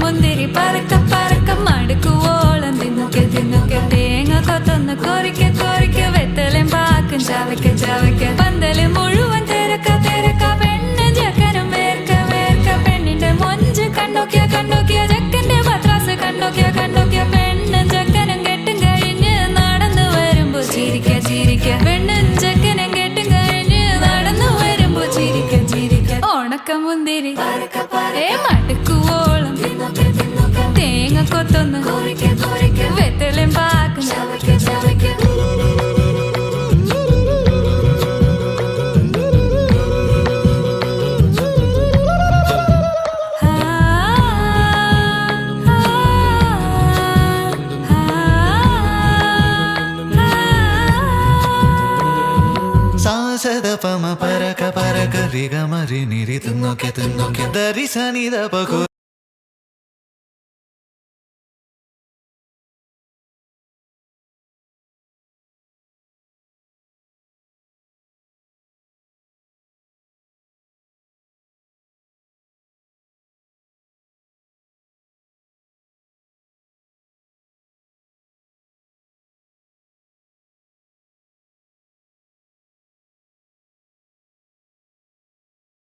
മുന്തിരി പറക്ക പറക്ക മടുക്കുവോളം തിന്നുക്കെ തിന്നുക്കെ തേങ്ങ കൊത്തൊന്ന് കൊറിക്ക കൊറിക്ക വെത്തലും പാക്കും ചവയ്ക്ക ചവയ്ക്ക പന്തല് മുഴുവൻ തിരക്ക തിരക്ക പെണ്ണ് ജക്കനും വേർക്ക വേർക്ക പെണ്ണിന്റെ മൊഞ്ച് കണ്ടോക്കിയ കണ്ടോക്കിയ ജക്കന്റെ പത്രാസ് കണ്ടോക്കിയ കണ്ടോക്കിയ പെണ്ണും ജക്കനും കെട്ടും കഴിഞ്ഞ് നടന്നു വരുമ്പോ ചിരിക്ക ചിരിക്ക പെണ്ണും ജക്കനും കെട്ടും കഴിഞ്ഞ് നടന്നു വരുമ്പോ ചിരിക്ക ചിരിക്ക ഉണക്ക മുന്തിരി മടുക്കുവോളം തേങ്ങ കൊത്തൊന്ന് വെത്തലും പാക്കും സാസദപമ പരക പരക രിഗമരി നിരി തിന്നൊക്കെ തിന്നൊക്കെ ദരി സനി ദപ